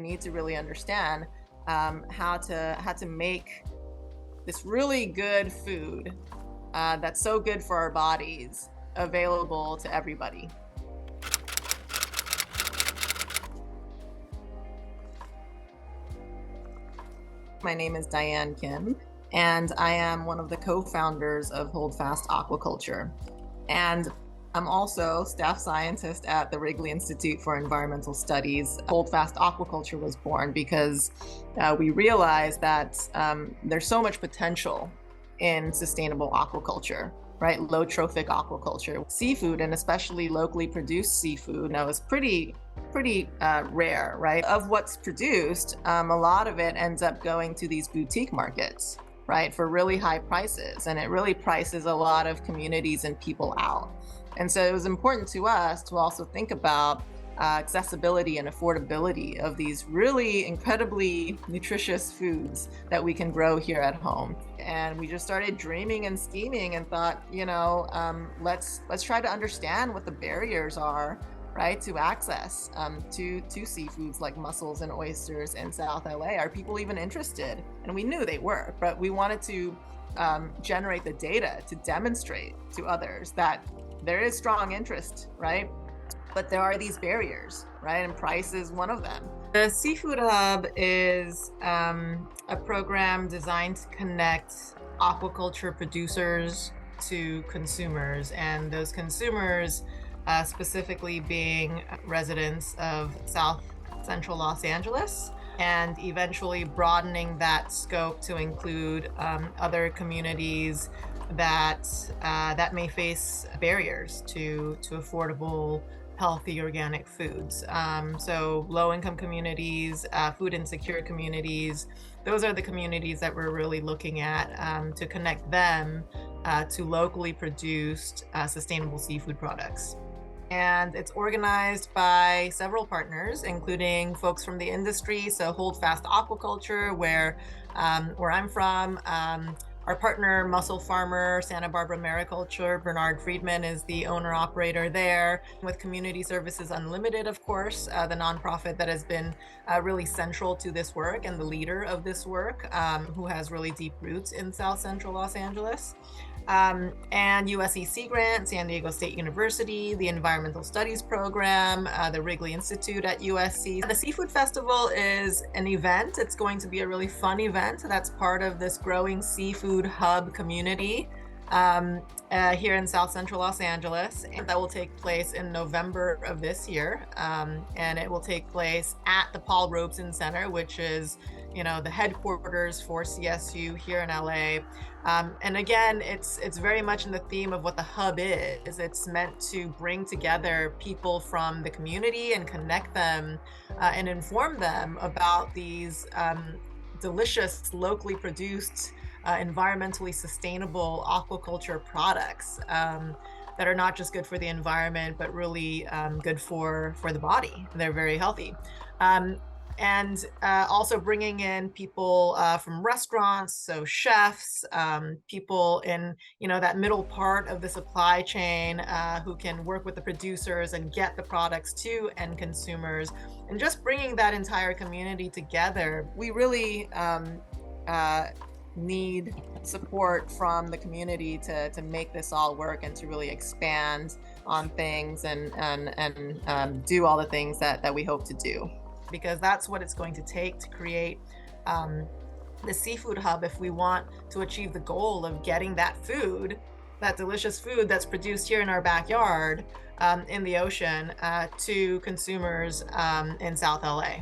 need to really understand how to make this really good food that's so good for our bodies available to everybody. My name is Diane Kim, and I am one of the co-founders of Holdfast Aquaculture. And I'm also staff scientist at the Wrigley Institute for Environmental Studies. Holdfast Aquaculture was born because we realized that there's so much potential in sustainable aquaculture, right? Low trophic aquaculture. Seafood, and especially locally produced seafood, is pretty rare, right? Of what's produced, a lot of it ends up going to these boutique markets, right, for really high prices, and it really prices a lot of communities and people out. And so it was important to us to also think about accessibility and affordability of these really incredibly nutritious foods that we can grow here at home. And we just started dreaming and scheming and thought, let's try to understand what the barriers are, right, to access to seafoods like mussels and oysters in South LA. Are people even interested? And we knew they were, but we wanted to generate the data to demonstrate to others that there is strong interest, right? But there are these barriers, right? And price is one of them. The Seafood Hub is a program designed to connect aquaculture producers to consumers, and those consumers specifically being residents of South Central Los Angeles, and eventually broadening that scope to include other communities that may face barriers to affordable, healthy, organic foods. So low-income communities, food insecure communities, those are the communities that we're really looking at to connect them to locally produced sustainable seafood products. And it's organized by several partners, including folks from the industry. So Holdfast Aquaculture, where I'm from, our partner, mussel farmer, Santa Barbara Mariculture, Bernard Friedman is the owner-operator there. With Community Services Unlimited, of course, the nonprofit that has been really central to this work and the leader of this work, who has really deep roots in South Central Los Angeles. And USC Sea Grant, San Diego State University, the Environmental Studies Program, the Wrigley Institute at USC. The Seafood Festival is an event. It's going to be a really fun event that's part of this growing seafood hub community here in South Central Los Angeles. And that will take place in November of this year. And it will take place at the Paul Robeson Center, which is the headquarters for CSU here in LA. And again, it's very much in the theme of what the hub is. It's meant to bring together people from the community and connect them and inform them about these delicious, locally produced, environmentally sustainable aquaculture products that are not just good for the environment, but really good for the body. They're very healthy. And also bringing in people from restaurants, so chefs, people in that middle part of the supply chain who can work with the producers and get the products to end consumers, and just bringing that entire community together. We really need support from the community to make this all work and to really expand on things and do all the things that we hope to do. Because that's what it's going to take to create the Seafood Hub if we want to achieve the goal of getting that food, that delicious food that's produced here in our backyard in the ocean to consumers in South LA.